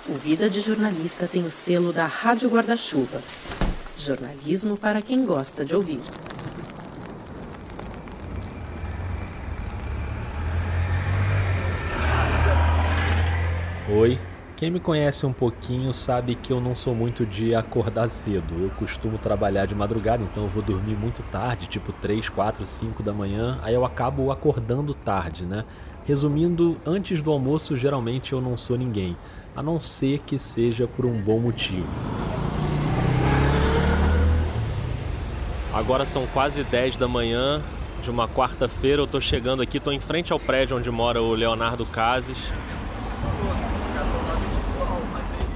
O Vida de Jornalista tem o selo da Rádio Guarda-Chuva. Jornalismo para quem gosta de ouvir. Oi, quem me conhece um pouquinho sabe que eu não sou muito de acordar cedo. Eu costumo trabalhar de madrugada, então eu vou dormir muito tarde, tipo 3, 4, 5 da manhã, aí eu acabo acordando tarde, né? Resumindo, antes do almoço geralmente eu não sou ninguém, a não ser que seja por um bom motivo. Agora são quase 10 da manhã de uma quarta-feira, eu tô chegando aqui, tô em frente ao prédio onde mora o Leonardo Cases.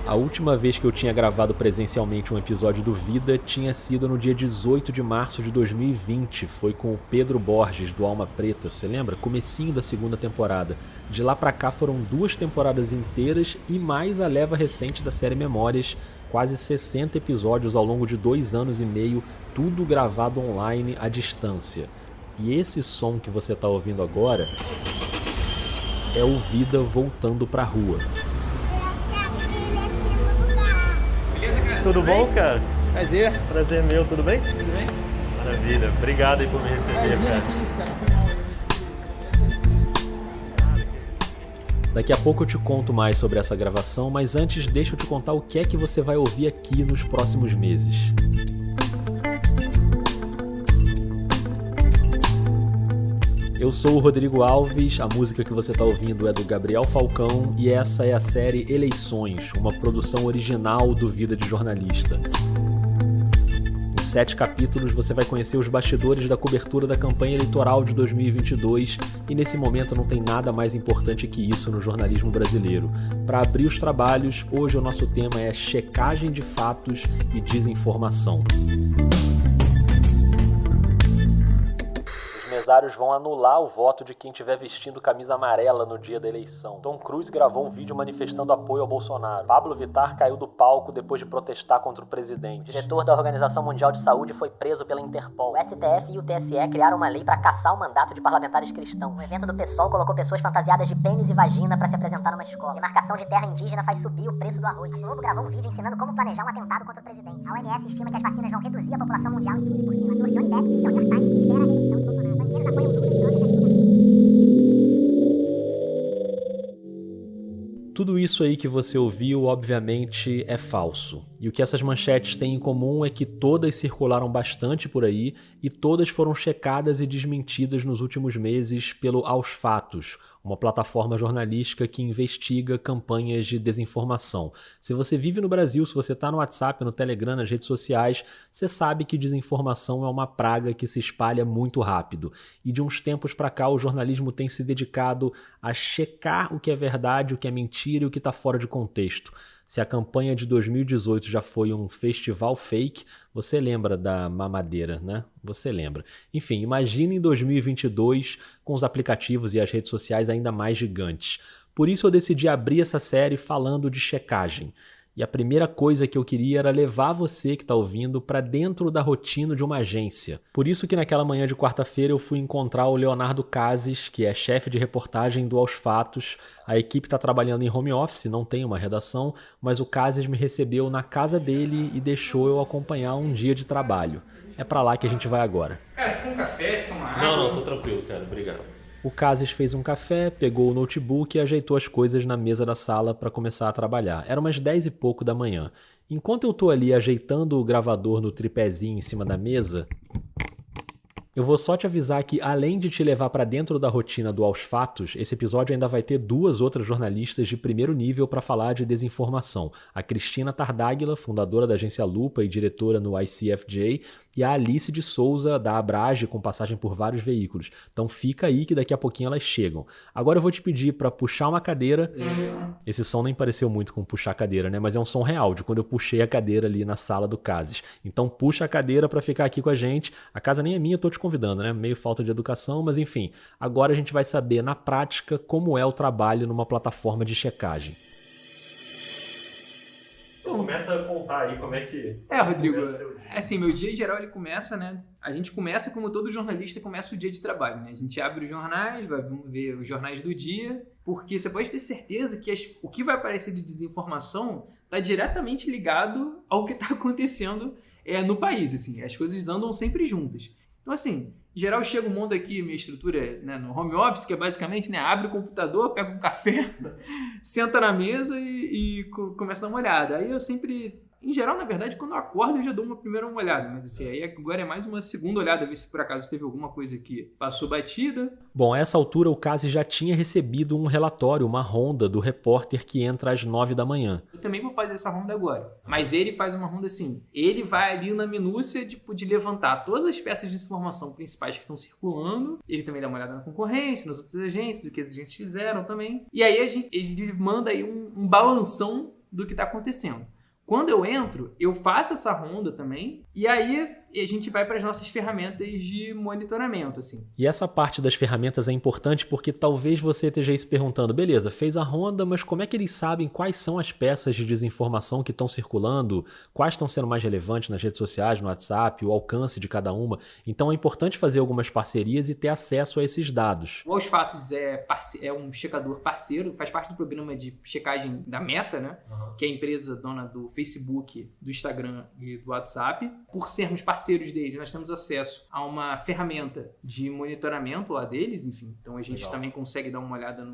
A última vez que eu tinha gravado presencialmente um episódio do Vida tinha sido no dia 18 de março de 2020. Foi com o Pedro Borges, do Alma Preta, você lembra? Comecinho da segunda temporada. De lá pra cá foram 2 temporadas inteiras e mais a leva recente da série Memórias. Quase 60 episódios ao longo de 2 anos e meio, tudo gravado online à distância. E esse som que você tá ouvindo agora é o Vida voltando pra rua. Tudo bom, cara? Prazer meu, tudo bem? Tudo bem? Maravilha, obrigado aí por me receber, cara. Daqui a pouco eu te conto mais sobre essa gravação, mas antes deixa eu te contar o que é que você vai ouvir aqui nos próximos meses. Eu sou o Rodrigo Alves, a música que você está ouvindo é do Gabriel Falcão e essa é a série Eleições, uma produção original do Vida de Jornalista. Em 7 capítulos você vai conhecer os bastidores da cobertura da campanha eleitoral de 2022 e nesse momento não tem nada mais importante que isso no jornalismo brasileiro. Para abrir os trabalhos, hoje o nosso tema é checagem de fatos e desinformação. Os mesários vão anular o voto de quem estiver vestindo camisa amarela no dia da eleição. Tom Cruise gravou um vídeo manifestando apoio ao Bolsonaro. Pablo Vittar caiu do palco depois de protestar contra o presidente. O diretor da Organização Mundial de Saúde foi preso pela Interpol. O STF e o TSE criaram uma lei para cassar o mandato de parlamentares cristãos. O evento do PSOL colocou pessoas fantasiadas de pênis e vagina para se apresentar numa escola. Demarcação de terra indígena faz subir o preço do arroz. A Globo gravou um vídeo ensinando como planejar um atentado contra o presidente. A OMS estima que as vacinas vão reduzir a população mundial em 15%. O ator Johnny Depp disse ao New York Times que espera a reeleição de Bolsonaro. Banqueiros apoiam Lula e Tudo isso aí que você ouviu, obviamente, é falso. E o que essas manchetes têm em comum é que todas circularam bastante por aí e todas foram checadas e desmentidas nos últimos meses pelo Aos Fatos, uma plataforma jornalística que investiga campanhas de desinformação. Se você vive no Brasil, se você está no WhatsApp, no Telegram, nas redes sociais, você sabe que desinformação é uma praga que se espalha muito rápido. E de uns tempos para cá o jornalismo tem se dedicado a checar o que é verdade, o que é mentira e o que está fora de contexto. Se a campanha de 2018 já foi um festival fake, você lembra da mamadeira, né? Você lembra. Enfim, imagine em 2022 com os aplicativos e as redes sociais ainda mais gigantes. Por isso eu decidi abrir essa série falando de checagem. E a primeira coisa que eu queria era levar você que está ouvindo para dentro da rotina de uma agência. Por isso que naquela manhã de quarta-feira eu fui encontrar o Leonardo Cases, que é chefe de reportagem do Aos Fatos. A equipe está trabalhando em home office, não tem uma redação, mas o Cases me recebeu na casa dele e deixou eu acompanhar um dia de trabalho. É para lá que a gente vai agora. Cara, você quer um café? Você quer uma água? Não, tô tranquilo, cara. Obrigado. O Cases fez um café, pegou o notebook e ajeitou as coisas na mesa da sala para começar a trabalhar. Era umas 10 e pouco da manhã. Enquanto eu tô ali ajeitando o gravador no tripézinho em cima da mesa, eu vou só te avisar que, além de te levar para dentro da rotina do Aos Fatos, esse episódio ainda vai ter 2 outras jornalistas de primeiro nível para falar de desinformação. A Cristina Tardáguila, fundadora da agência Lupa e diretora no ICFJ, e a Alice de Souza, da Abrage, com passagem por vários veículos. Então fica aí que daqui a pouquinho elas chegam. Agora eu vou te pedir para puxar uma cadeira. Esse som nem pareceu muito com puxar a cadeira, né? Mas é um som real, de quando eu puxei a cadeira ali na sala do Cases. Então puxa a cadeira para ficar aqui com a gente. A casa nem é minha, eu tô te convidando, né? Meio falta de educação, mas enfim. Agora a gente vai saber na prática como é o trabalho numa plataforma de checagem. Então começa a contar aí como é que... Rodrigo, assim, meu dia em geral ele começa, né? A gente começa como todo jornalista começa o dia de trabalho, né? A gente abre os jornais, vai ver os jornais do dia, porque você pode ter certeza que o que vai aparecer de desinformação está diretamente ligado ao que está acontecendo no país, assim, as coisas andam sempre juntas. Então, assim, em geral, chega um mundo aqui, minha estrutura, né, no home office, que é basicamente, né, abre o computador, pega um café, senta na mesa e começa a dar uma olhada. Aí eu sempre, em geral, na verdade, quando eu acordo, eu já dou uma primeira olhada, mas assim, aí agora é mais uma segunda olhada, ver se por acaso teve alguma coisa que passou batida. Bom, a essa altura o Cassi já tinha recebido um relatório, uma ronda do repórter que entra às 9 da manhã. Eu também vou fazer essa ronda agora, mas ele faz uma ronda assim, ele vai ali na minúcia de levantar todas as peças de informação principais que estão circulando, ele também dá uma olhada na concorrência, nas outras agências, do que as agências fizeram também, e aí ele manda aí um balanção do que está acontecendo. Quando eu entro, eu faço essa ronda também, e aí a gente vai para as nossas ferramentas de monitoramento, assim. E essa parte das ferramentas é importante porque talvez você esteja aí se perguntando, beleza, fez a ronda, mas como é que eles sabem quais são as peças de desinformação que estão circulando, quais estão sendo mais relevantes nas redes sociais, no WhatsApp, o alcance de cada uma? Então é importante fazer algumas parcerias e ter acesso a esses dados. O Aos Fatos é um checador parceiro, faz parte do programa de checagem da Meta, né? Que é a empresa dona do Facebook, do Instagram e do WhatsApp. Por sermos parceiros deles, nós temos acesso a uma ferramenta de monitoramento lá deles, enfim. Então a gente também consegue dar uma olhada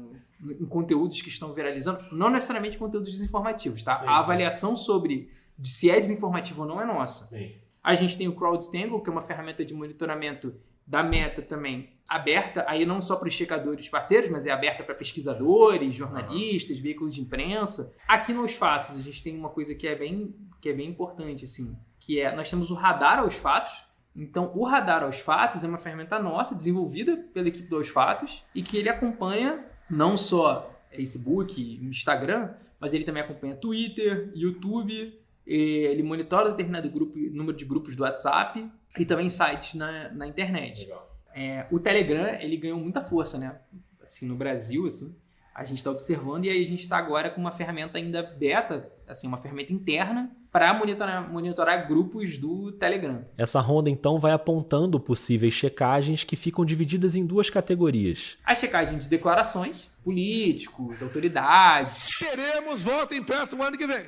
em conteúdos que estão viralizando, não necessariamente conteúdos desinformativos, tá? A avaliação sobre se é desinformativo ou não é nossa. Sim. A gente tem o CrowdStangle, que é uma ferramenta de monitoramento da Meta também, aberta, aí não só para os checadores parceiros, mas é aberta para pesquisadores, jornalistas, veículos de imprensa. Aqui nos Fatos, a gente tem uma coisa que é bem importante, assim, que é, nós temos o Radar aos Fatos. Então, o Radar aos Fatos é uma ferramenta nossa, desenvolvida pela equipe do Aos Fatos, e que ele acompanha não só Facebook, Instagram, mas ele também acompanha Twitter, YouTube, ele monitora determinado número de grupos do WhatsApp e também sites na internet. O Telegram, ele ganhou muita força, né? Assim, no Brasil, assim, a gente está observando, e aí a gente está agora com uma ferramenta ainda beta, assim, uma ferramenta interna para monitorar grupos do Telegram. Essa ronda, então, vai apontando possíveis checagens que ficam divididas em duas categorias. A checagem de declarações, políticos, autoridades. Teremos voto impresso no ano que vem.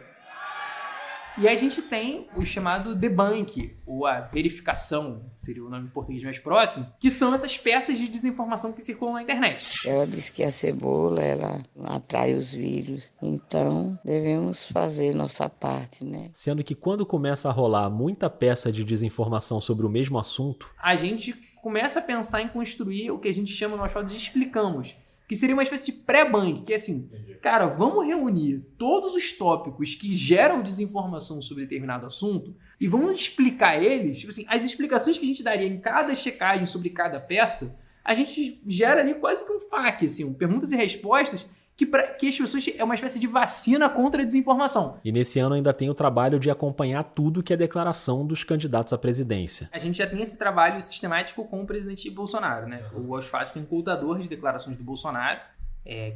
E a gente tem o chamado debunk, ou a verificação, seria o nome em português mais próximo, que são essas peças de desinformação que circulam na internet. Ela diz que a cebola, ela atrai os vírus, então devemos fazer nossa parte, né? Sendo que quando começa a rolar muita peça de desinformação sobre o mesmo assunto, a gente começa a pensar em construir o que a gente chama no Aos Fatos de explicamos, que seria uma espécie de pré-bank, que é assim, cara, vamos reunir todos os tópicos que geram desinformação sobre determinado assunto e vamos explicar eles, tipo assim, as explicações que a gente daria em cada checagem sobre cada peça, a gente gera ali quase que um FAQ, assim, perguntas e respostas que as pessoas é uma espécie de vacina contra a desinformação. E nesse ano ainda tem o trabalho de acompanhar tudo que é declaração dos candidatos à presidência. A gente já tem esse trabalho sistemático com o presidente Bolsonaro, né? O Aos Fatos tem um contador de declarações do Bolsonaro,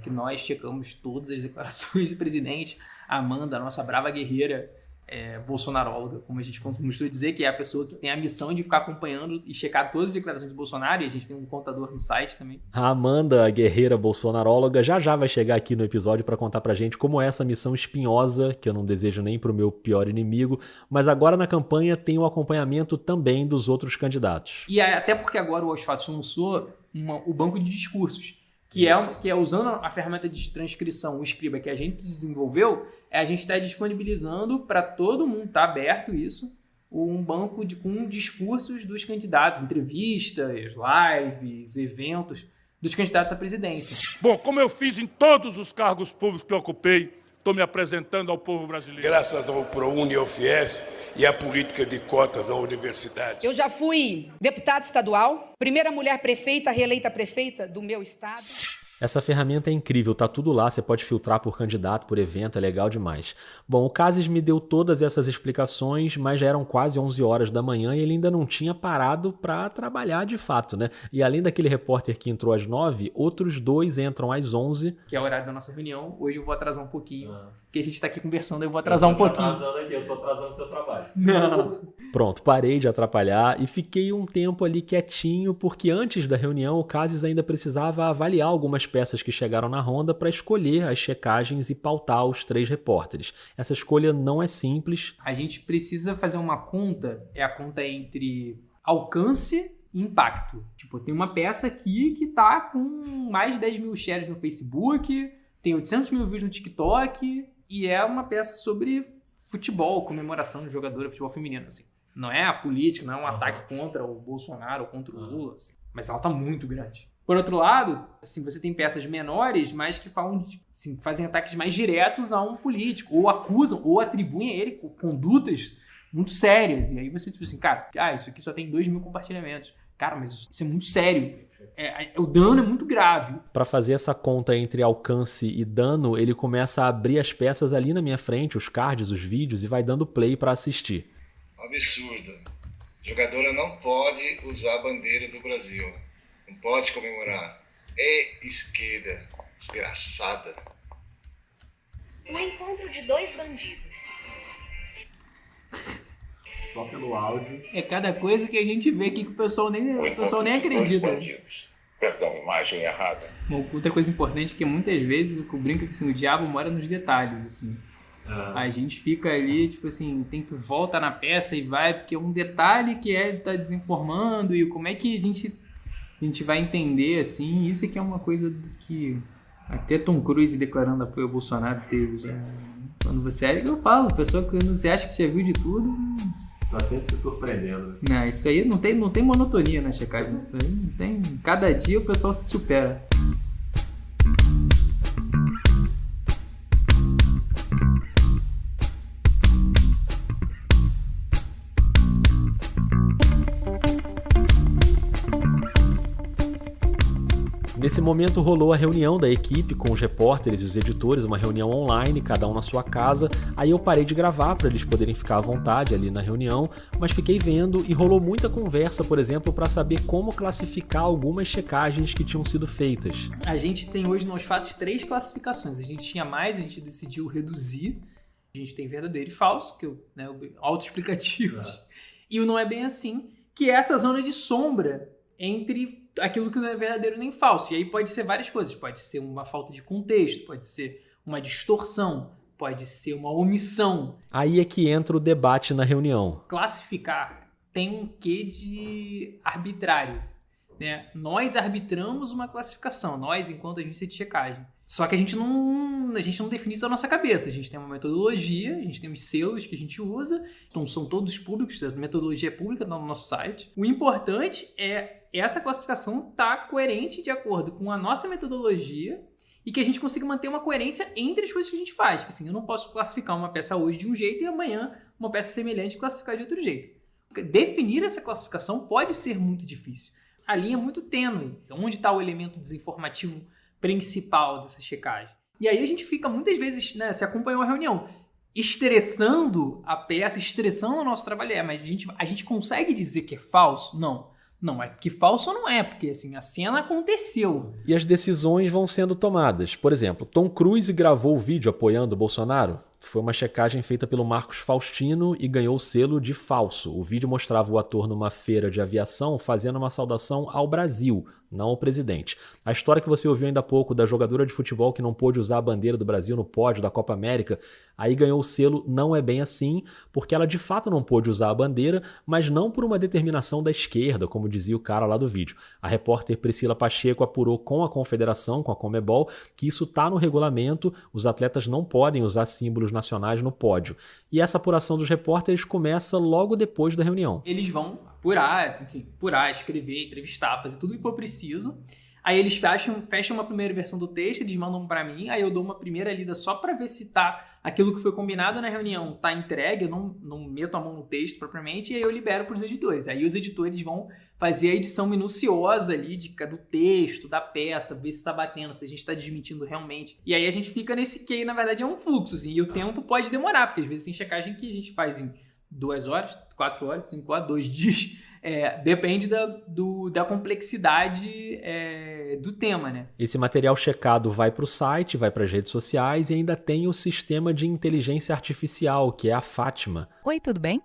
que nós checamos todas as declarações do presidente. A Amanda, a nossa brava guerreira bolsonaróloga, como a gente costuma dizer, que é a pessoa que tem a missão de ficar acompanhando e checar todas as declarações do Bolsonaro, e a gente tem um contador no site também. A Amanda, a guerreira bolsonaróloga, já vai chegar aqui no episódio para contar pra gente como é essa missão espinhosa, que eu não desejo nem pro meu pior inimigo, mas agora na campanha tem o acompanhamento também dos outros candidatos. E até porque agora o Aos Fatos lançou o banco de discursos, que é usando a ferramenta de transcrição, o Scriba, que a gente desenvolveu, a gente está disponibilizando para todo mundo, está aberto isso, um banco com discursos dos candidatos, entrevistas, lives, eventos dos candidatos à presidência. Bom, como eu fiz em todos os cargos públicos que eu ocupei, estou me apresentando ao povo brasileiro. Graças ao ProUni e ao FIES e à política de cotas na universidade. Eu já fui deputada estadual, primeira mulher prefeita, reeleita prefeita do meu estado. Essa ferramenta é incrível, tá tudo lá, você pode filtrar por candidato, por evento, é legal demais. Bom, o Cassis me deu todas essas explicações, mas já eram quase 11 horas da manhã e ele ainda não tinha parado para trabalhar de fato, né? E além daquele repórter que entrou às 9, outros 2 entram às 11. Que é o horário da nossa reunião, hoje eu vou atrasar um pouquinho. porque a gente tá aqui conversando, eu vou atrasar um pouquinho. Eu tô atrasando o teu trabalho. Não. Pronto, parei de atrapalhar e fiquei um tempo ali quietinho, porque antes da reunião o Cases ainda precisava avaliar algumas peças que chegaram na ronda para escolher as checagens e pautar os 3 repórteres. Essa escolha não é simples. A gente precisa fazer uma conta, é a conta entre alcance e impacto. Tipo, tem uma peça aqui que tá com mais de 10 mil shares no Facebook, tem 800 mil views no TikTok e é uma peça sobre futebol, comemoração de jogadora de futebol feminino, assim. Não é a política, não é um ataque contra o Bolsonaro ou contra o Lula, assim. Mas ela tá muito grande. Por outro lado, assim, você tem peças menores, mas que falam, assim, fazem ataques mais diretos a um político, ou acusam, ou atribuem a ele condutas muito sérias. E aí você, tipo assim, cara, isso aqui só tem 2 mil compartilhamentos. Cara, mas isso é muito sério. O dano é muito grave. Para fazer essa conta entre alcance e dano, ele começa a abrir as peças ali na minha frente, os cards, os vídeos, e vai dando play para assistir. Absurdo. Jogadora não pode usar a bandeira do Brasil. Não pode comemorar. É esquerda. Desgraçada. Um encontro de 2 bandidos. Só pelo áudio. É cada coisa que a gente vê aqui que o pessoal nem acredita. Perdão, imagem errada. Uma outra coisa importante é que muitas vezes o que brinca que assim, o diabo mora nos detalhes, assim. A gente fica ali, tipo assim, tem que volta na peça e vai, porque é um detalhe que tá desinformando e como é que a gente vai entender, assim, isso aqui é uma coisa que até Tom Cruise declarando apoio ao Bolsonaro teve já. Quando você é, eu falo, pessoa que você acha que já viu de tudo... Tá sempre se surpreendendo. Não, isso aí não tem monotonia na checagem, isso aí não tem... Cada dia o pessoal se supera. Nesse momento rolou a reunião da equipe com os repórteres e os editores, uma reunião online, cada um na sua casa. Aí eu parei de gravar para eles poderem ficar à vontade ali na reunião, mas fiquei vendo e rolou muita conversa, por exemplo, para saber como classificar algumas checagens que tinham sido feitas. A gente tem hoje nos fatos 3 classificações. A gente tinha mais, a gente decidiu reduzir. A gente tem verdadeiro e falso, que autoexplicativos. E o não é bem assim, que é essa zona de sombra entre aquilo que não é verdadeiro nem falso. E aí pode ser várias coisas. Pode ser uma falta de contexto, pode ser uma distorção, pode ser uma omissão. Aí é que entra o debate na reunião. Classificar tem um quê de arbitrário, né? Nós arbitramos uma classificação, nós enquanto agência de checagem. Só que a gente não define isso da nossa cabeça. A gente tem uma metodologia, a gente tem os selos que a gente usa, então são todos públicos, a metodologia é pública no nosso site. O importante é essa classificação estar coerente de acordo com a nossa metodologia e que a gente consiga manter uma coerência entre as coisas que a gente faz. Assim, eu não posso classificar uma peça hoje de um jeito e amanhã uma peça semelhante classificar de outro jeito. Definir essa classificação pode ser muito difícil. A linha é muito tênue. Então, onde está o elemento desinformativo principal dessa checagem? E aí a gente fica muitas vezes, né, se acompanhou a reunião, estressando a peça, estressando o nosso trabalho. Mas a gente consegue dizer que é falso? Não, é que falso não é, porque assim, a cena aconteceu. E as decisões vão sendo tomadas. Por exemplo, Tom Cruise gravou o vídeo apoiando o Bolsonaro. Foi uma checagem feita pelo Marcos Faustino e ganhou o selo de falso. O vídeo mostrava o ator numa feira de aviação fazendo uma saudação ao Brasil, não ao presidente. A história que você ouviu ainda há pouco da jogadora de futebol que não pôde usar a bandeira do Brasil no pódio da Copa América, aí ganhou o selo não é bem assim, porque ela de fato não pôde usar a bandeira, mas não por uma determinação da esquerda, como dizia o cara lá do vídeo. A repórter Priscila Pacheco apurou com a confederação, com a Conmebol, que isso está no regulamento, os atletas não podem usar símbolos nacionais no pódio. E essa apuração dos repórteres começa logo depois da reunião. Eles vão apurar, escrever, entrevistar, fazer tudo o que for preciso. Aí eles fecham uma primeira versão do texto, eles mandam para mim, aí eu dou uma primeira lida só para ver se tá aquilo que foi combinado na reunião tá entregue, eu não meto a mão no texto propriamente, e aí eu libero para os editores. Aí os editores vão fazer a edição minuciosa ali do texto, da peça, ver se está batendo, se a gente está desmentindo realmente. E aí a gente fica nesse que, na verdade, é um fluxo, assim, e o tempo pode demorar, porque às vezes tem checagem que a gente faz em 2 horas, 4 horas, 5 horas, 2 dias. Depende da complexidade do tema, né? Esse material checado vai para o site, vai para as redes sociais e ainda tem o sistema de inteligência artificial, que é a Fátima. Oi, tudo bem?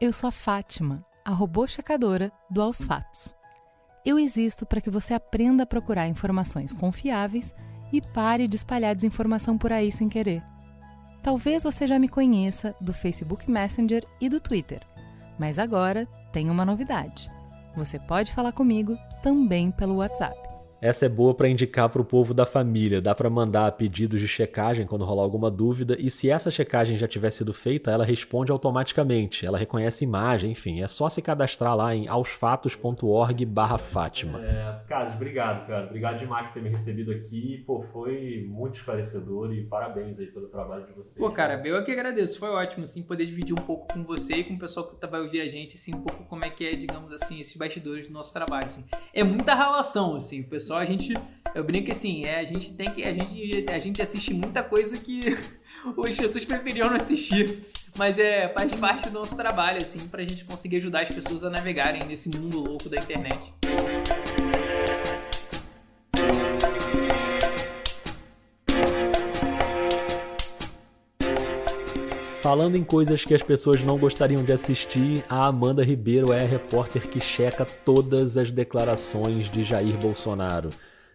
Eu sou a Fátima, a robô checadora do Aos Fatos. Eu existo para que você aprenda a procurar informações confiáveis e pare de espalhar desinformação por aí sem querer. Talvez você já me conheça do Facebook Messenger e do Twitter, mas agora tem uma novidade. Você pode falar comigo também pelo WhatsApp. Essa é boa para indicar para o povo da família. Dá para mandar pedidos de checagem quando rolar alguma dúvida. E se essa checagem já tiver sido feita, ela responde automaticamente. Ela reconhece imagem, enfim. É só se cadastrar lá em aosfatos.org/Fátima. Carlos, obrigado, cara. Obrigado demais por ter me recebido aqui. Pô, foi muito esclarecedor e parabéns aí pelo trabalho de vocês. Pô, cara, eu que agradeço. Foi ótimo, assim, poder dividir um pouco com você e com o pessoal que vai ouvir a gente, assim, um pouco como é que é, digamos assim, esses bastidores do nosso trabalho, assim. É muita relação, assim, o pessoal. Eu brinco assim, a gente assiste muita coisa que as pessoas preferiam não assistir, mas faz parte do nosso trabalho, assim, pra gente conseguir ajudar as pessoas a navegarem nesse mundo louco da internet. Falando em coisas que as pessoas não gostariam de assistir, a Amanda Ribeiro é a repórter que checa todas as declarações de Jair Bolsonaro.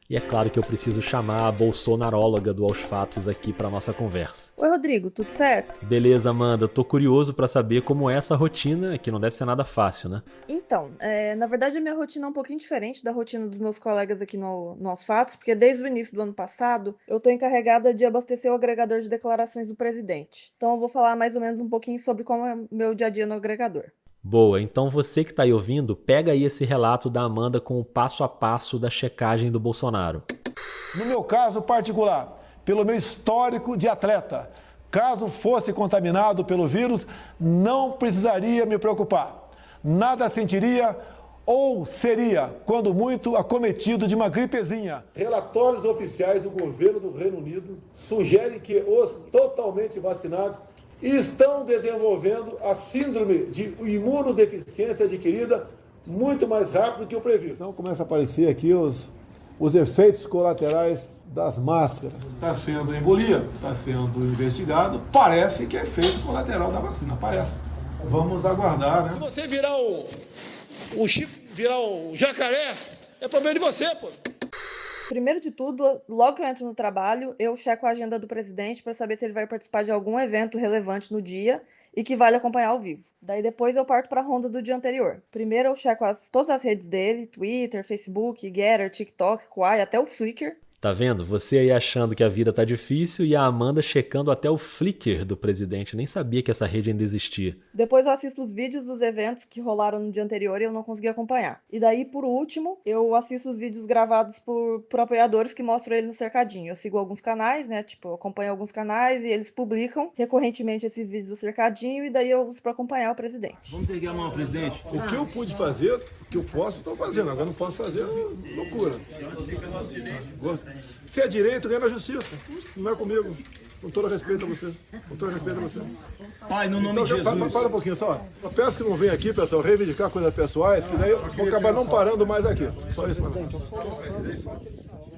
E é claro que eu preciso chamar a bolsonaróloga do Aos Fatos aqui para nossa conversa. Oi, Rodrigo, tudo certo? Beleza, Amanda. Tô curioso para saber como é essa rotina, que não deve ser nada fácil, né? Então, na verdade a minha rotina é um pouquinho diferente da rotina dos meus colegas aqui no Aos Fatos, porque desde o início do ano passado eu tô encarregada de abastecer o agregador de declarações do presidente. Então eu vou falar mais ou menos um pouquinho sobre como é o meu dia a dia no agregador. Boa, então você que está aí ouvindo, pega aí esse relato da Amanda com o passo a passo da checagem do Bolsonaro. No meu caso particular, pelo meu histórico de atleta, caso fosse contaminado pelo vírus, não precisaria me preocupar. Nada sentiria ou seria, quando muito, acometido de uma gripezinha. Relatórios oficiais do governo do Reino Unido sugerem que os totalmente vacinados estão desenvolvendo a síndrome de imunodeficiência adquirida muito mais rápido que o previsto. Então começa a aparecer aqui os efeitos colaterais das máscaras. Está sendo embolia, está sendo investigado, parece que é efeito colateral da vacina, parece. Vamos aguardar, né? Se você virar um jacaré, é problema de você, pô. Primeiro de tudo, logo que eu entro no trabalho, eu checo a agenda do presidente para saber se ele vai participar de algum evento relevante no dia e que vale acompanhar ao vivo. Daí depois eu parto para a ronda do dia anterior. Primeiro eu checo todas as redes dele, Twitter, Facebook, Getter, TikTok, Quai, até o Flickr. Tá vendo? Você aí achando que a vida tá difícil e a Amanda checando até o Flickr do presidente. Nem sabia que essa rede ainda existia. Depois eu assisto os vídeos dos eventos que rolaram no dia anterior e eu não consegui acompanhar. E daí, por último, eu assisto os vídeos gravados por apoiadores que mostram ele no cercadinho. Eu sigo alguns canais, né? Tipo, eu acompanho alguns canais e eles publicam recorrentemente esses vídeos do cercadinho e daí eu uso pra acompanhar o presidente. Vamos erguer a mão, presidente. O que eu pude fazer, o que eu posso, estou fazendo. Agora não posso fazer loucura. Se é direito, ganha na justiça. Não é comigo. Com todo respeito a você. Com todo respeito a você. Pai, no nome de Jesus. Para um pouquinho só. Eu peço que não venha aqui, pessoal, reivindicar coisas pessoais, que daí eu vou acabar não parando mais aqui. Só isso, mano.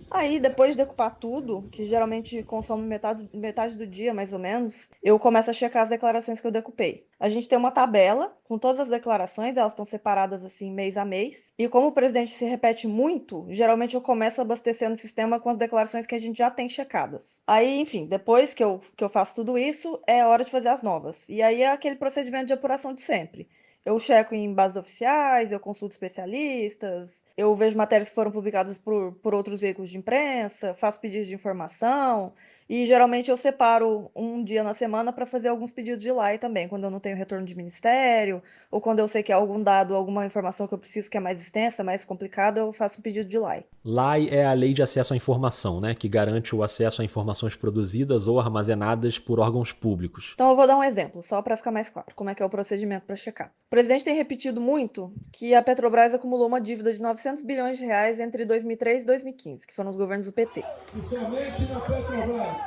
Aí, depois de decupar tudo, que geralmente consome metade do dia, mais ou menos, eu começo a checar as declarações que eu decupei. A gente tem uma tabela com todas as declarações, elas estão separadas assim mês a mês. E como o presidente se repete muito, geralmente eu começo a abastecer no sistema com as declarações que a gente já tem checadas. Aí, enfim, depois que eu faço tudo isso, é hora de fazer as novas. E aí é aquele procedimento de apuração de sempre. Eu checo em bases oficiais, eu consulto especialistas, eu vejo matérias que foram publicadas por outros veículos de imprensa, faço pedidos de informação e geralmente eu separo um dia na semana para fazer alguns pedidos de LAI também, quando eu não tenho retorno de ministério ou quando eu sei que há algum dado, alguma informação que eu preciso que é mais extensa, mais complicada, eu faço um pedido de LAI. LAI é a Lei de Acesso à Informação, né, que garante o acesso a informações produzidas ou armazenadas por órgãos públicos. Então eu vou dar um exemplo, só para ficar mais claro como é que é o procedimento para checar. O presidente tem repetido muito que a Petrobras acumulou uma dívida de 900 bilhões de reais entre 2003 e 2015, que foram os governos do PT. E somente na Petrobras,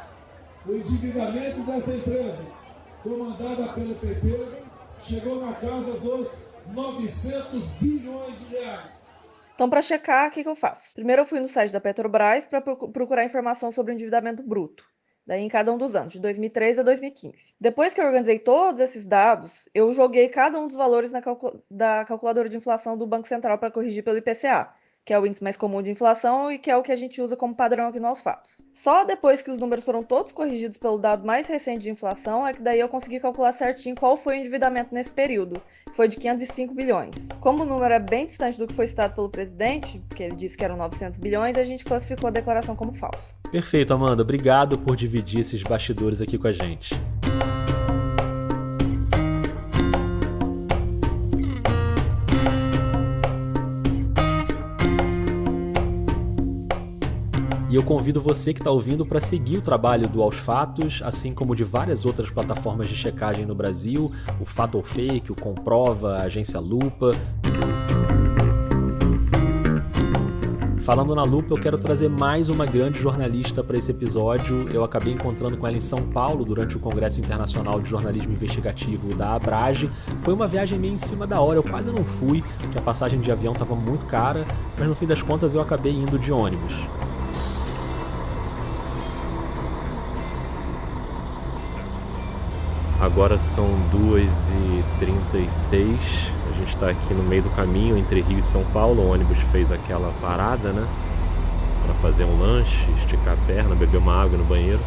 o endividamento dessa empresa, comandada pelo PT, chegou na casa dos 900 bilhões de reais. Então, para checar, o que eu faço? Primeiro eu fui no site da Petrobras para procurar informação sobre o endividamento bruto. Daí em cada um dos anos, de 2013 a 2015. Depois que eu organizei todos esses dados, eu joguei cada um dos valores da calculadora de inflação do Banco Central para corrigir pelo IPCA, que é o índice mais comum de inflação e que é o que a gente usa como padrão aqui no Aos Fatos. Só depois que os números foram todos corrigidos pelo dado mais recente de inflação é que daí eu consegui calcular certinho qual foi o endividamento nesse período, que foi de 505 bilhões. Como o número é bem distante do que foi citado pelo presidente, porque ele disse que eram 900 bilhões, a gente classificou a declaração como falsa. Perfeito, Amanda. Obrigado por dividir esses bastidores aqui com a gente. E eu convido você que está ouvindo para seguir o trabalho do Aos Fatos, assim como de várias outras plataformas de checagem no Brasil, o Fato ou Fake, o Comprova, a Agência Lupa. Falando na Lupa, eu quero trazer mais uma grande jornalista para esse episódio. Eu acabei encontrando com ela em São Paulo durante o Congresso Internacional de Jornalismo Investigativo da Abrage. Foi uma viagem meio em cima da hora, eu quase não fui, porque a passagem de avião estava muito cara, mas no fim das contas eu acabei indo de ônibus. Agora são 2h36, a gente está aqui no meio do caminho entre Rio e São Paulo. O ônibus fez aquela parada, né, para fazer um lanche, esticar a perna, beber uma água no banheiro.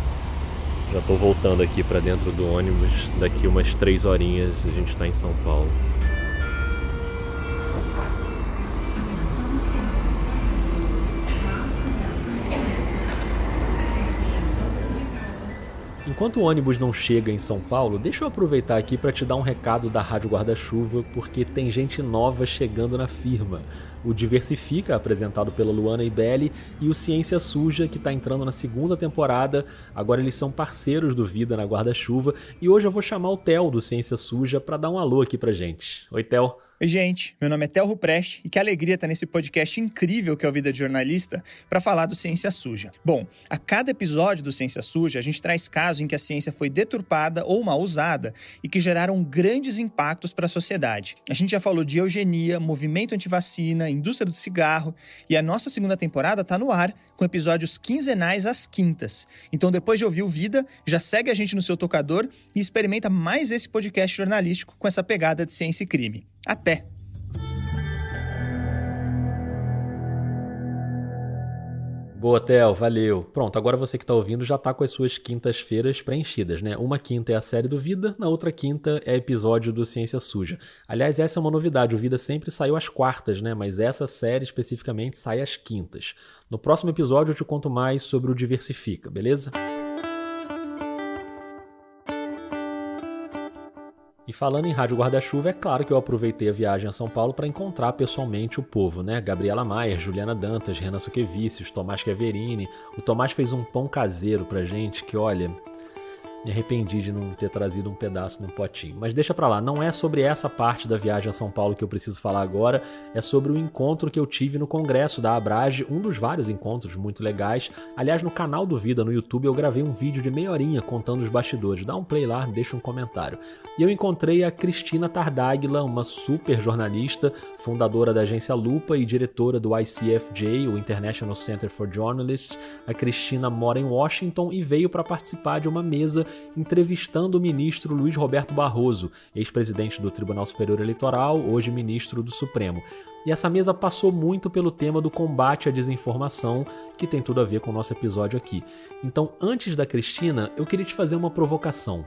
Já estou voltando aqui para dentro do ônibus, daqui umas 3 horinhas a gente está em São Paulo. Enquanto o ônibus não chega em São Paulo, deixa eu aproveitar aqui para te dar um recado da Rádio Guarda-Chuva, porque tem gente nova chegando na firma. O Diversifica, apresentado pela Luana Ibelli, e o Ciência Suja, que está entrando na 2ª temporada. Agora eles são parceiros do Vida na Guarda-Chuva, e hoje eu vou chamar o Theo do Ciência Suja para dar um alô aqui pra gente. Oi, Theo. Oi, gente. Meu nome é Theo Ruprest e que alegria estar nesse podcast incrível que é o Vida de Jornalista para falar do Ciência Suja. Bom, a cada episódio do Ciência Suja, a gente traz casos em que a ciência foi deturpada ou mal usada e que geraram grandes impactos para a sociedade. A gente já falou de eugenia, movimento antivacina, indústria do cigarro e a nossa 2ª temporada está no ar com episódios quinzenais às quintas. Então, depois de ouvir o Vida, já segue a gente no seu tocador e experimenta mais esse podcast jornalístico com essa pegada de ciência e crime. Até! Boa, Theo, valeu. Pronto, agora você que está ouvindo já está com as suas quintas-feiras preenchidas, né? Uma quinta é a série do Vida, na outra quinta é episódio do Ciência Suja. Aliás, essa é uma novidade, o Vida sempre saiu às quartas, né? Mas essa série especificamente sai às quintas. No próximo episódio eu te conto mais sobre o Diversifica, beleza? E falando em Rádio Guarda-Chuva, é claro que eu aproveitei a viagem a São Paulo para encontrar pessoalmente o povo, né? Gabriela Maier, Juliana Dantas, Renan Suquevicius, Tomás Chiaverini. O Tomás fez um pão caseiro pra gente que, olha, me arrependi de não ter trazido um pedaço num potinho. Mas deixa pra lá, não é sobre essa parte da viagem a São Paulo que eu preciso falar agora, é sobre o encontro que eu tive no Congresso da Abrage, um dos vários encontros muito legais. Aliás, no canal do Vida, no YouTube, eu gravei um vídeo de meia horinha contando os bastidores. Dá um play lá, deixa um comentário. E eu encontrei a Cristina Tardáguila, uma super jornalista, fundadora da agência Lupa e diretora do ICFJ, o International Center for Journalists. A Cristina mora em Washington e veio para participar de uma mesa entrevistando o ministro Luiz Roberto Barroso, ex-presidente do Tribunal Superior Eleitoral, hoje ministro do Supremo. E essa mesa passou muito pelo tema do combate à desinformação, que tem tudo a ver com o nosso episódio aqui. Então, antes da Cristina, eu queria te fazer uma provocação.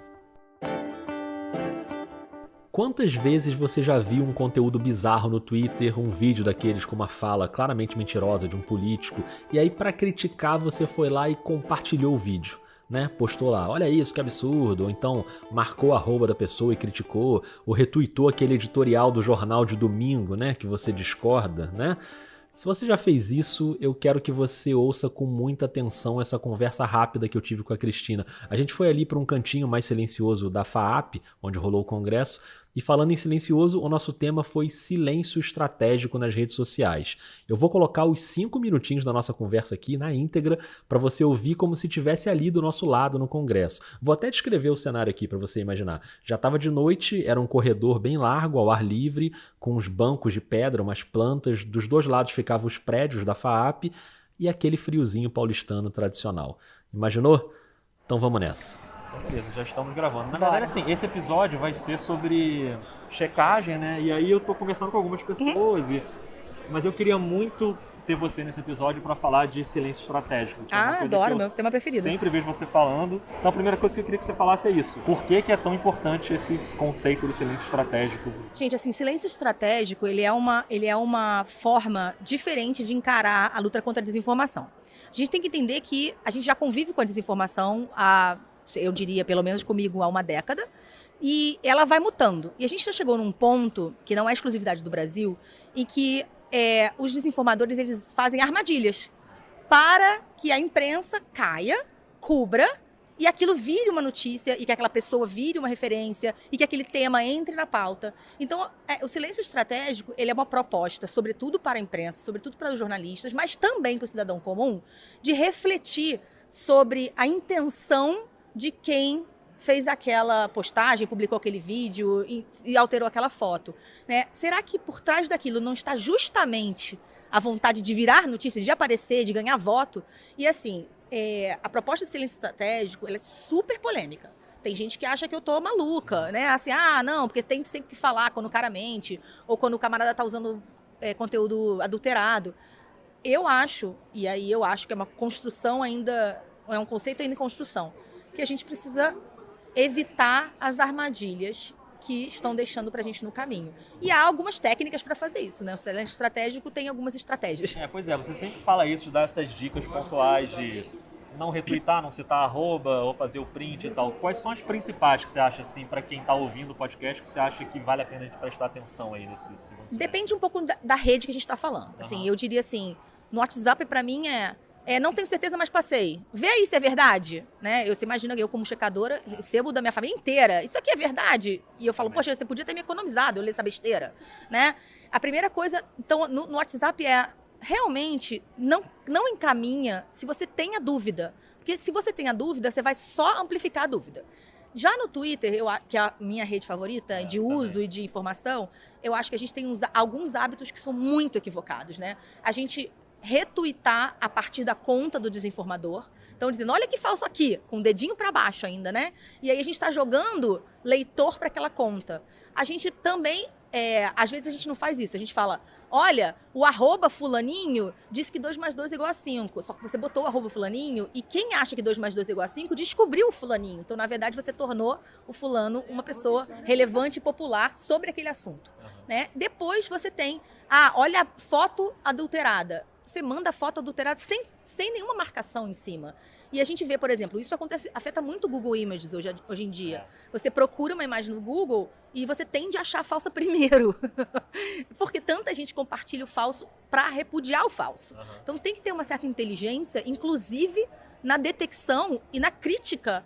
Quantas vezes você já viu um conteúdo bizarro no Twitter, um vídeo daqueles com uma fala claramente mentirosa de um político, e aí para criticar você foi lá e compartilhou o vídeo? Né? Postou lá, olha isso, que absurdo, ou então marcou a arroba da pessoa e criticou, ou retweetou aquele editorial do jornal de domingo, né, que você discorda, né? Se você já fez isso, eu quero que você ouça com muita atenção essa conversa rápida que eu tive com a Cristina. A gente foi ali para um cantinho mais silencioso da FAAP, onde rolou o congresso, E falando em silencioso, o nosso tema foi silêncio estratégico nas redes sociais. Eu vou colocar os 5 minutinhos da nossa conversa aqui na íntegra para você ouvir como se estivesse ali do nosso lado no Congresso. Vou até descrever o cenário aqui para você imaginar. Já estava de noite, era um corredor bem largo, ao ar livre, com uns bancos de pedra, umas plantas. Dos dois lados ficavam os prédios da FAAP e aquele friozinho paulistano tradicional. Imaginou? Então vamos nessa. Beleza, já estamos gravando. Na verdade, assim, esse episódio vai ser sobre checagem, né? E aí eu tô conversando com algumas pessoas, mas eu queria muito ter você nesse episódio para falar de silêncio estratégico. Adoro, meu tema preferido. Sempre vejo você falando. Então a primeira coisa que eu queria que você falasse é isso. Por que é tão importante esse conceito do silêncio estratégico? Gente, assim, silêncio estratégico, ele é uma forma diferente de encarar a luta contra a desinformação. A gente tem que entender que a gente já convive com a desinformação eu diria, pelo menos comigo, há uma década, e ela vai mutando. E a gente já chegou num ponto, que não é exclusividade do Brasil, em que os desinformadores eles fazem armadilhas para que a imprensa caia, cubra, e aquilo vire uma notícia, e que aquela pessoa vire uma referência, e que aquele tema entre na pauta. Então, o silêncio estratégico ele é uma proposta, sobretudo para a imprensa, sobretudo para os jornalistas, mas também para o cidadão comum, de refletir sobre a intenção de quem fez aquela postagem, publicou aquele vídeo e alterou aquela foto, né? Será que por trás daquilo não está justamente a vontade de virar notícia, de aparecer, de ganhar voto? E assim, a proposta de silêncio estratégico ela é super polêmica. Tem gente que acha que eu tô maluca, né? Assim, não, porque tem sempre que falar quando o cara mente, ou quando o camarada tá usando conteúdo adulterado. Eu acho que é uma construção ainda, é um conceito ainda em construção, que a gente precisa evitar as armadilhas que estão deixando pra gente no caminho. E há algumas técnicas para fazer isso, né? O silêncio estratégico tem algumas estratégias. Pois é, você sempre fala isso, de dar essas dicas pontuais de não retweetar, não citar arroba, ou fazer o print e tal. Quais são as principais que você acha, assim, para quem tá ouvindo o podcast, que você acha que vale a pena a gente prestar atenção aí nesse segundo? Depende um pouco da rede que a gente tá falando. Assim, eu diria assim, no WhatsApp pra mim não tenho certeza, mas passei. Vê aí se é verdade, né? Você imagina que eu, como checadora, recebo da minha família inteira. Isso aqui é verdade? E eu falo, poxa, você podia ter me economizado, eu li essa besteira, né? A primeira coisa, então, no WhatsApp realmente, não encaminha se você tem a dúvida. Porque se você tem a dúvida, você vai só amplificar a dúvida. Já no Twitter, que é a minha rede favorita de uso e de informação, eu acho que a gente tem alguns hábitos que são muito equivocados, né? A gente retweetar a partir da conta do desinformador. Então, dizendo, olha que falso aqui, com o dedinho para baixo ainda, né? E aí a gente está jogando leitor para aquela conta. A gente também, às vezes a gente não faz isso. A gente fala, olha, o arroba fulaninho diz que 2 mais 2 é igual a 5. Só que você botou o arroba fulaninho e quem acha que 2 mais 2 é igual a 5 descobriu o fulaninho. Então, na verdade, você tornou o fulano uma pessoa relevante e popular sobre aquele assunto, né? Depois você tem, olha a foto adulterada. Você manda a foto adulterada sem nenhuma marcação em cima. E a gente vê, por exemplo, isso afeta muito o Google Images hoje em dia. Você procura uma imagem no Google e você tende a achar a falsa primeiro. Porque tanta gente compartilha o falso para repudiar o falso. Então tem que ter uma certa inteligência, inclusive na detecção e na crítica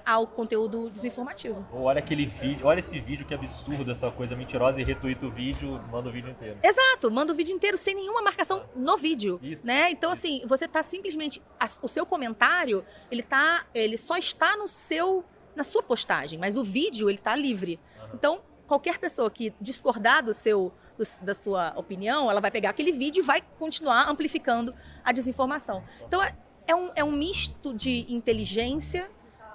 ao conteúdo desinformativo. Olha aquele vídeo, olha esse vídeo, que absurdo essa coisa mentirosa, e retuita o vídeo, manda o vídeo inteiro. Exato, manda o vídeo inteiro sem nenhuma marcação no vídeo, né? Então assim, você tá simplesmente, o seu comentário, ele só está na sua postagem, mas o vídeo ele tá livre. Então, qualquer pessoa que discordar da sua opinião, ela vai pegar aquele vídeo e vai continuar amplificando a desinformação. Então, é um misto de inteligência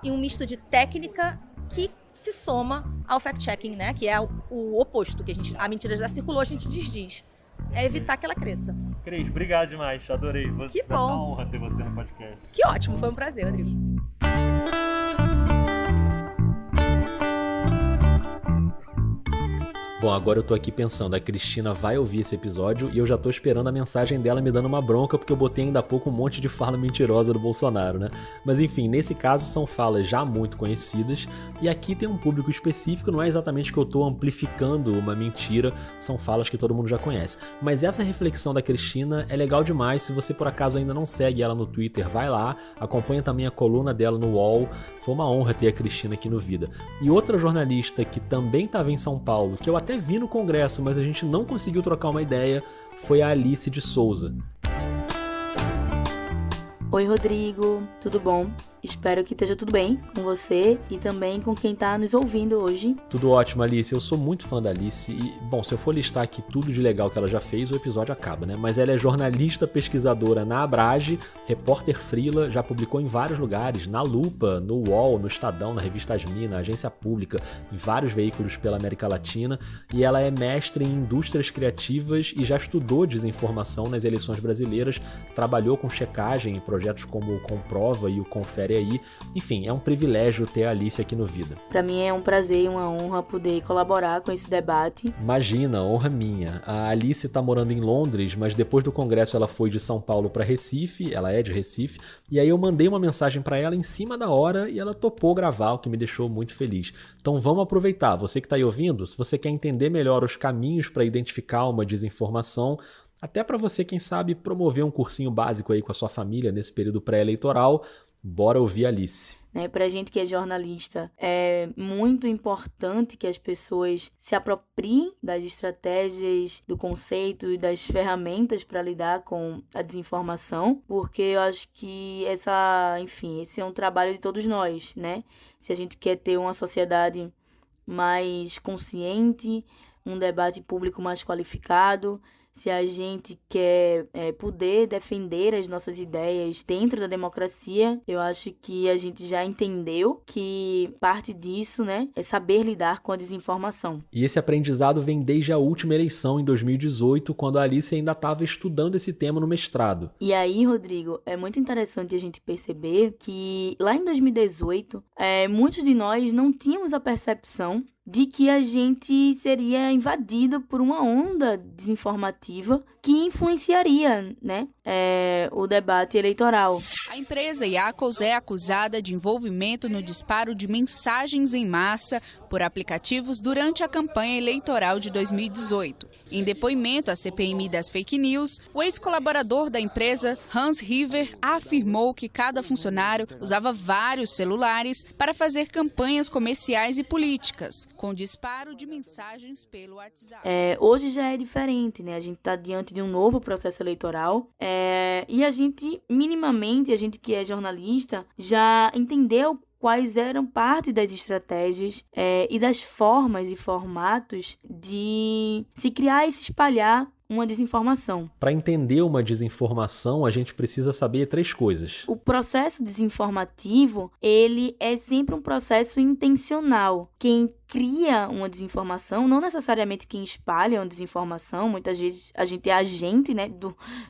e um misto de técnica que se soma ao fact-checking, né? Que é o oposto, que a mentira já circulou, a gente desdiz. É evitar que ela cresça. Cris, obrigado demais, adorei. Que bom. É uma honra ter você no podcast. Que ótimo, foi um prazer, Rodrigo. Bom, agora eu tô aqui pensando, a Cristina vai ouvir esse episódio e eu já tô esperando a mensagem dela me dando uma bronca, porque eu botei ainda há pouco um monte de fala mentirosa do Bolsonaro, né? Mas enfim, nesse caso são falas já muito conhecidas, e aqui tem um público específico, não é exatamente que eu tô amplificando uma mentira, são falas que todo mundo já conhece. Mas essa reflexão da Cristina é legal demais. Se você por acaso ainda não segue ela no Twitter, vai lá, acompanha também a coluna dela no UOL. Foi uma honra ter a Cristina aqui no Vida. E outra jornalista que também estava em São Paulo, que eu até vi no Congresso, mas a gente não conseguiu trocar uma ideia, foi a Alice de Souza. Oi, Rodrigo, tudo bom? Espero que esteja tudo bem com você e também com quem está nos ouvindo hoje. Tudo ótimo, Alice. Eu sou muito fã da Alice e, bom, se eu for listar aqui tudo de legal que ela já fez, o episódio acaba, né? Mas ela é jornalista pesquisadora na Abrage, repórter freela, já publicou em vários lugares, na Lupa, no UOL, no Estadão, na Revista Asmi, na Agência Pública, em vários veículos pela América Latina, e ela é mestre em indústrias criativas e já estudou desinformação nas eleições brasileiras, trabalhou com checagem em projetos como o Comprova e o Confere Aí. Enfim, é um privilégio ter a Alice aqui no Vida. Para mim é um prazer e uma honra poder colaborar com esse debate. Imagina, honra minha. A Alice tá morando em Londres, mas depois do congresso ela foi de São Paulo para Recife, ela é de Recife, e aí eu mandei uma mensagem para ela em cima da hora e ela topou gravar, o que me deixou muito feliz. Então vamos aproveitar, você que tá aí ouvindo, se você quer entender melhor os caminhos para identificar uma desinformação, até para você, quem sabe, promover um cursinho básico aí com a sua família nesse período pré-eleitoral, bora ouvir a Alice. Pra gente que é jornalista, é muito importante que as pessoas se apropriem das estratégias, do conceito e das ferramentas para lidar com a desinformação, porque eu acho que esse é um trabalho de todos nós, né? Se a gente quer ter uma sociedade mais consciente, um debate público mais qualificado, se a gente quer poder defender as nossas ideias dentro da democracia, eu acho que a gente já entendeu que parte disso, né, é saber lidar com a desinformação. E esse aprendizado vem desde a última eleição, em 2018, quando a Alice ainda estava estudando esse tema no mestrado. E aí, Rodrigo, é muito interessante a gente perceber que lá em 2018, muitos de nós não tínhamos a percepção de que a gente seria invadido por uma onda desinformativa que influenciaria, né, o debate eleitoral. A empresa Iacos é acusada de envolvimento no disparo de mensagens em massa por aplicativos durante a campanha eleitoral de 2018. Em depoimento à CPMI das fake news, o ex-colaborador da empresa, Hans River, afirmou que cada funcionário usava vários celulares para fazer campanhas comerciais e políticas, com disparo de mensagens pelo WhatsApp. Hoje já é diferente, né? A gente está diante de um novo processo eleitoral e a gente, minimamente, a gente que é jornalista, já entendeu quais eram parte das estratégias e das formas e formatos de se criar e se espalhar uma desinformação. Para entender uma desinformação, a gente precisa saber 3 coisas. O processo desinformativo, ele é sempre um processo intencional. Quem cria uma desinformação, não necessariamente quem espalha uma desinformação, muitas vezes a gente é agente, né,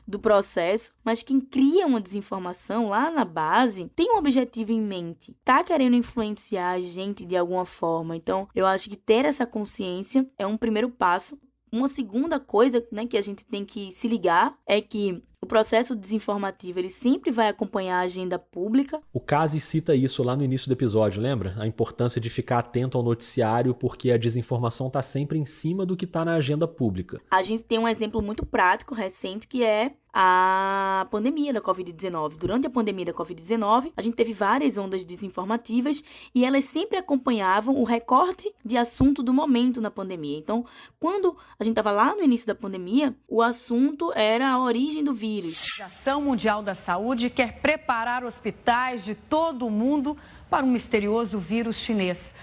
do processo, mas quem cria uma desinformação lá na base tem um objetivo em mente, tá querendo influenciar a gente de alguma forma. Então, eu acho que ter essa consciência é um primeiro passo. Uma segunda coisa, né, que a gente tem que se ligar é que o processo desinformativo, ele sempre vai acompanhar a agenda pública. O Casi cita isso lá no início do episódio, lembra? A importância de ficar atento ao noticiário, porque a desinformação está sempre em cima do que está na agenda pública. A gente tem um exemplo muito prático, recente, que é a pandemia da Covid-19. Durante a pandemia da Covid-19, a gente teve várias ondas desinformativas e elas sempre acompanhavam o recorte de assunto do momento na pandemia. Então, quando a gente estava lá no início da pandemia, o assunto era a origem do vírus. A Organização Mundial da Saúde quer preparar hospitais de todo o mundo para um misterioso vírus chinês.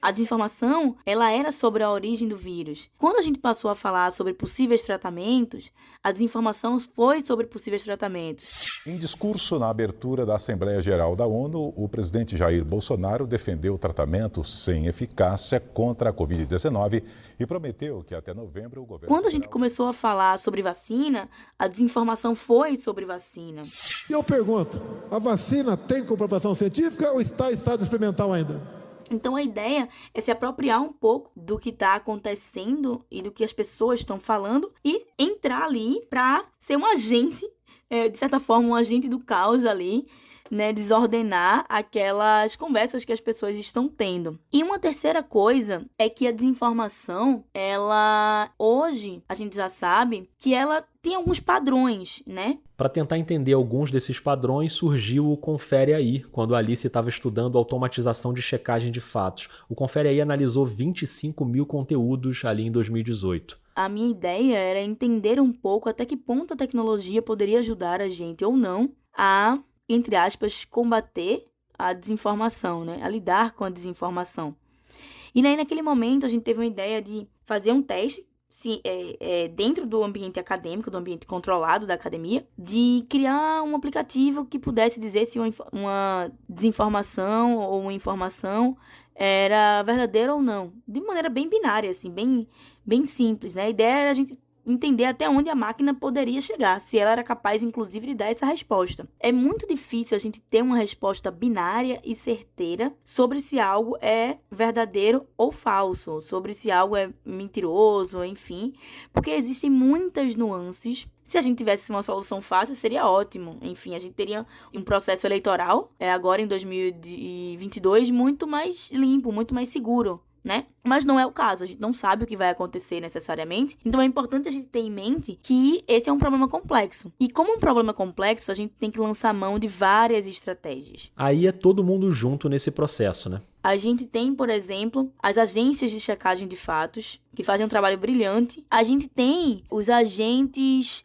A desinformação, ela era sobre a origem do vírus. Quando a gente passou a falar sobre possíveis tratamentos, a desinformação foi sobre possíveis tratamentos. Em discurso na abertura da Assembleia Geral da ONU, o presidente Jair Bolsonaro defendeu o tratamento sem eficácia contra a Covid-19 e prometeu que até novembro o governo... Quando a gente começou a falar sobre vacina, a desinformação foi sobre vacina. E eu pergunto, a vacina tem comprovação científica ou está em estado experimental ainda? Então a ideia é se apropriar um pouco do que está acontecendo e do que as pessoas estão falando e entrar ali para ser um agente, de certa forma, um agente do caos ali, né, desordenar aquelas conversas que as pessoas estão tendo. E uma terceira coisa é que a desinformação, ela, hoje, a gente já sabe que ela tem alguns padrões, né? Para tentar entender alguns desses padrões, surgiu o Confere Aí, quando a Alice estava estudando automatização de checagem de fatos. O Confere Aí analisou 25 mil conteúdos ali em 2018. A minha ideia era entender um pouco até que ponto a tecnologia poderia ajudar a gente ou não a, entre aspas, combater a desinformação, né? A lidar com a desinformação. E aí, naquele momento, a gente teve uma ideia de fazer um teste, dentro do ambiente acadêmico, do ambiente controlado da academia, de criar um aplicativo que pudesse dizer se uma desinformação ou uma informação era verdadeira ou não. De maneira bem binária, assim, bem simples, né? A ideia era a gente entender até onde a máquina poderia chegar, se ela era capaz, inclusive, de dar essa resposta. É muito difícil a gente ter uma resposta binária e certeira sobre se algo é verdadeiro ou falso, sobre se algo é mentiroso, enfim, porque existem muitas nuances. Se a gente tivesse uma solução fácil, seria ótimo. Enfim, a gente teria um processo eleitoral, agora em 2022, muito mais limpo, muito mais seguro, né? Mas não é o caso, a gente não sabe o que vai acontecer necessariamente, então é importante a gente ter em mente que esse é um problema complexo. E como um problema complexo, a gente tem que lançar mão de várias estratégias. Aí é todo mundo junto nesse processo, né? A gente tem, por exemplo, as agências de checagem de fatos, que fazem um trabalho brilhante. A gente tem os agentes,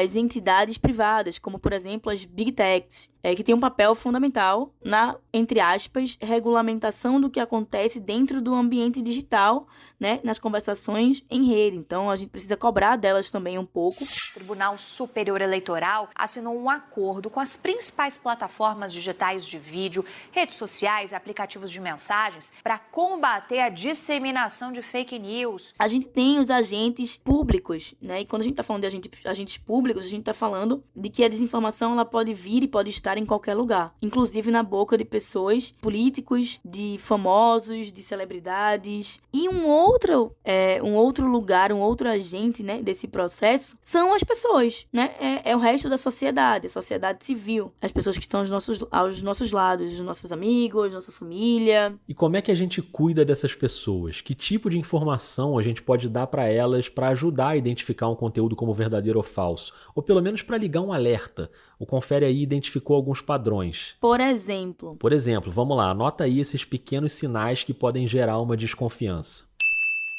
as entidades privadas, como, por exemplo, as Big Techs, que tem um papel fundamental na, entre aspas, regulamentação do que acontece dentro do ambiente digital, né, nas conversações em rede. Então, a gente precisa cobrar delas também um pouco. O Tribunal Superior Eleitoral assinou um acordo com as principais plataformas digitais de vídeo, redes sociais e aplicativos de mensagens para combater a disseminação de fake news. A gente tem os agentes públicos, né? E quando a gente está falando de agentes públicos, a gente está falando de que a desinformação ela pode vir e pode estar em qualquer lugar, inclusive na boca de pessoas, políticos, de famosos, de celebridades. E um outro lugar, um outro agente, né, desse processo são as pessoas, né? É o resto da sociedade, a sociedade civil, as pessoas que estão aos nossos lados, os nossos amigos, nossa família. E como é que a gente cuida dessas pessoas? Que tipo de informação a gente pode dar para elas para ajudar a identificar um conteúdo como verdadeiro ou falso? Ou pelo menos para ligar um alerta? O Confere Aí identificou alguns padrões. Por exemplo, vamos lá, anota aí esses pequenos sinais que podem gerar uma desconfiança.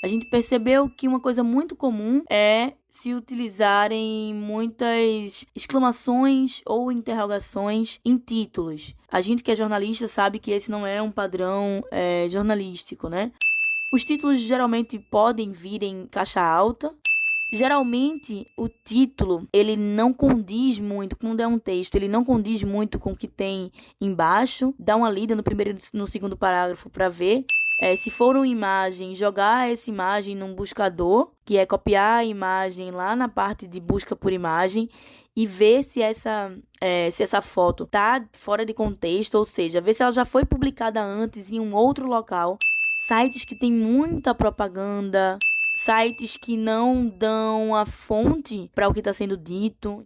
A gente percebeu que uma coisa muito comum é se utilizarem muitas exclamações ou interrogações em títulos. A gente que é jornalista sabe que esse não é um padrão jornalístico, né? Os títulos geralmente podem vir em caixa alta. Geralmente, o título, ele não condiz muito, quando é um texto, ele não condiz muito com o que tem embaixo. Dá uma lida no primeiro e no segundo parágrafo para ver. Se for uma imagem, jogar essa imagem num buscador, que é copiar a imagem lá na parte de busca por imagem e ver se essa foto tá fora de contexto, ou seja, ver se ela já foi publicada antes em um outro local. Sites que tem muita propaganda, sites que não dão a fonte para o que está sendo dito.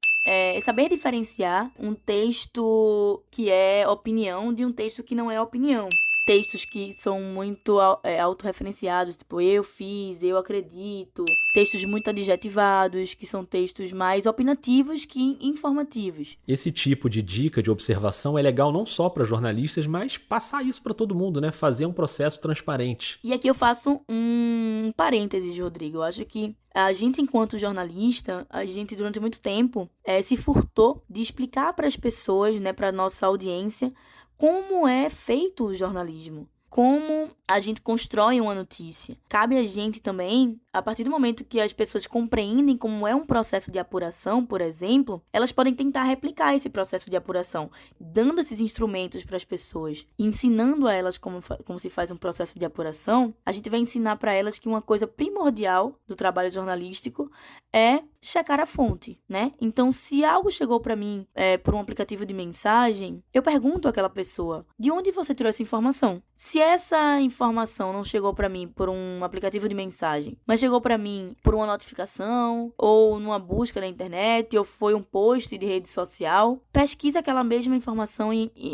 Saber diferenciar um texto que é opinião de um texto que não é opinião. Textos que são muito autorreferenciados, tipo eu fiz, eu acredito. Textos muito adjetivados, que são textos mais opinativos que informativos. Esse tipo de dica de observação é legal não só para jornalistas, mas passar isso para todo mundo, né? Fazer um processo transparente. E aqui eu faço um parênteses, Rodrigo. Eu acho que a gente, enquanto jornalista, a gente durante muito tempo se furtou de explicar para as pessoas, né, para nossa audiência, como é feito o jornalismo, como a gente constrói uma notícia. Cabe a gente também, a partir do momento que as pessoas compreendem como é um processo de apuração, por exemplo, elas podem tentar replicar esse processo de apuração, dando esses instrumentos para as pessoas, ensinando a elas como se faz um processo de apuração. A gente vai ensinar para elas que uma coisa primordial do trabalho jornalístico é checar a fonte, né? Então, se algo chegou para mim por um aplicativo de mensagem, eu pergunto àquela pessoa, de onde você tirou essa informação? Se essa informação não chegou para mim por um aplicativo de mensagem, mas chegou para mim por uma notificação, ou numa busca na internet, ou foi um post de rede social, pesquisa aquela mesma informação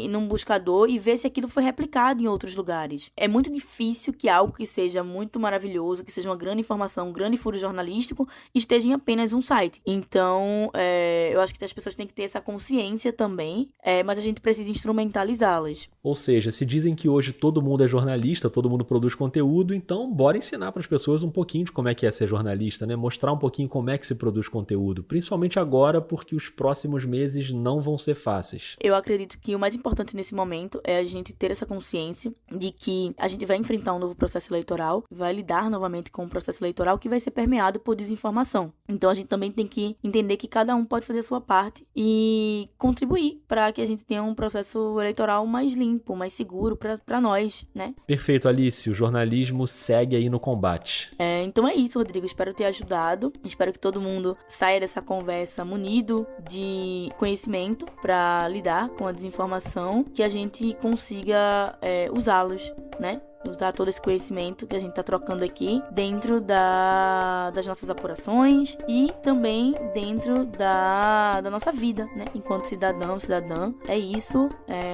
num buscador e vê se aquilo foi replicado em outros lugares. É muito difícil que algo que seja muito maravilhoso, que seja uma grande informação, um grande furo jornalístico, esteja em apenas um site. Então, eu acho que as pessoas têm que ter essa consciência também, mas a gente precisa instrumentalizá-las. Ou seja, se dizem que hoje todo mundo é jornalista, todo mundo produz conteúdo, então bora ensinar para as pessoas um pouquinho de como é que é ser jornalista, né? Mostrar um pouquinho como é que se produz conteúdo, principalmente agora, porque os próximos meses não vão ser fáceis. Eu acredito que o mais importante nesse momento é a gente ter essa consciência de que a gente vai enfrentar um novo processo eleitoral, vai lidar novamente com um processo eleitoral que vai ser permeado por desinformação. Então a gente também tem que entender que cada um pode fazer a sua parte e contribuir para que a gente tenha um processo eleitoral mais limpo, mais seguro para nós, né? Perfeito, Alice. O jornalismo segue aí no combate. Então é isso, Rodrigo. Espero ter ajudado. Espero que todo mundo saia dessa conversa munido de conhecimento para lidar com a desinformação, que a gente consiga usá-los, né? Usar todo esse conhecimento que a gente está trocando aqui dentro das nossas apurações e também dentro da nossa vida, né? Enquanto cidadão, cidadã. É isso,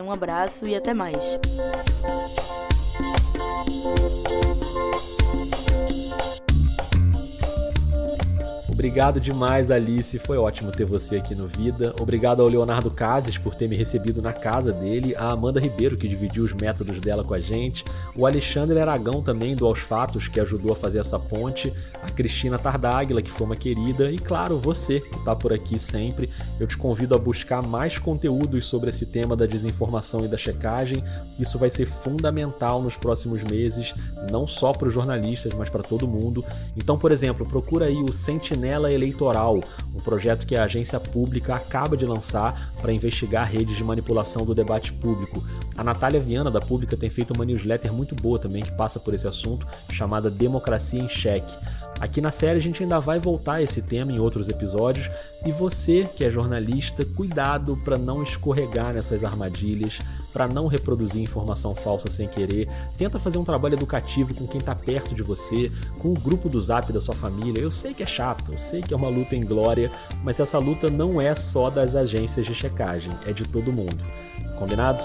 um abraço e até mais. Obrigado demais, Alice. Foi ótimo ter você aqui no Vida. Obrigado ao Leonardo Cases por ter me recebido na casa dele, a Amanda Ribeiro, que dividiu os métodos dela com a gente, o Alexandre Aragão também, do Aos Fatos, que ajudou a fazer essa ponte, a Cristina Tardáguila, que foi uma querida, e claro, você, que está por aqui sempre. Eu te convido a buscar mais conteúdos sobre esse tema da desinformação e da checagem. Isso vai ser fundamental nos próximos meses, não só para os jornalistas, mas para todo mundo. Então, por exemplo, procura aí o Sentinela Eleitoral, um projeto que a agência pública acaba de lançar para investigar redes de manipulação do debate público. A Natália Viana, da Pública, tem feito uma newsletter muito boa também, que passa por esse assunto, chamada Democracia em Cheque. Aqui na série a gente ainda vai voltar a esse tema em outros episódios, e você que é jornalista, cuidado para não escorregar nessas armadilhas, para não reproduzir informação falsa sem querer. Tenta fazer um trabalho educativo com quem está perto de você, com o grupo do Zap da sua família. Eu sei que é chato, eu sei que é uma luta inglória, mas essa luta não é só das agências de checagem, é de todo mundo. Combinado?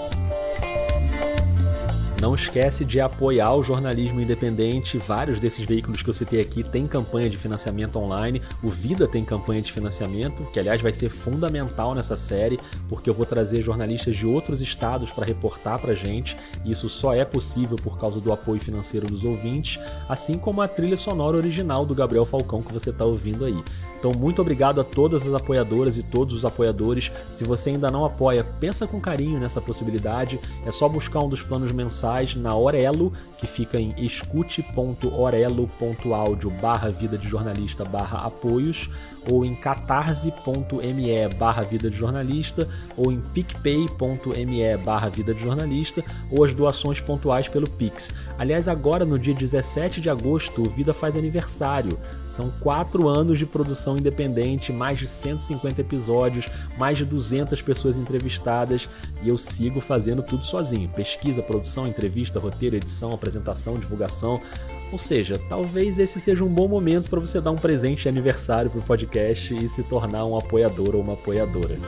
Não esquece de apoiar o jornalismo independente. Vários desses veículos que eu citei aqui têm campanha de financiamento online. O Vida tem campanha de financiamento, que aliás vai ser fundamental nessa série, porque eu vou trazer jornalistas de outros estados para reportar pra gente. E isso só é possível por causa do apoio financeiro dos ouvintes, assim como a trilha sonora original do Gabriel Falcão que você está ouvindo aí. Então, muito obrigado a todas as apoiadoras e todos os apoiadores. Se você ainda não apoia, pensa com carinho nessa possibilidade. É só buscar um dos planos mensais na Orelo, que fica em escute.orelo.audio/vida de jornalista/apoios, ou em catarse.me/vida de jornalista, ou em picpay.me/vida de jornalista, ou as doações pontuais pelo Pix. Aliás, agora no dia 17 de agosto, o Vida faz aniversário. São 4 anos de produção independente, mais de 150 episódios, mais de 200 pessoas entrevistadas, e eu sigo fazendo tudo sozinho. Pesquisa, produção, entrevista, roteiro, edição, apresentação, divulgação. Ou seja, talvez esse seja um bom momento para você dar um presente de aniversário para o podcast e se tornar um apoiador ou uma apoiadora.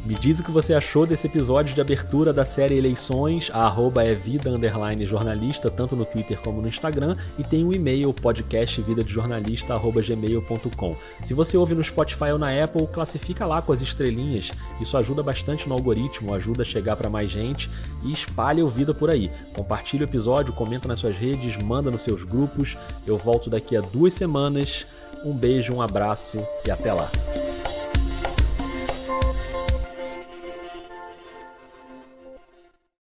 Me diz o que você achou desse episódio de abertura da série Eleições. A @ é vida_jornalista, tanto no Twitter como no Instagram, e tem o e-mail podcastvidadejornalista@gmail.com. Se você ouve no Spotify ou na Apple, classifica lá com as estrelinhas. Isso ajuda bastante no algoritmo, ajuda a chegar para mais gente, e espalha o Vida por aí. Compartilha o episódio, comenta nas suas redes, manda nos seus grupos. Eu volto daqui a 2 semanas. Um beijo, um abraço e até lá.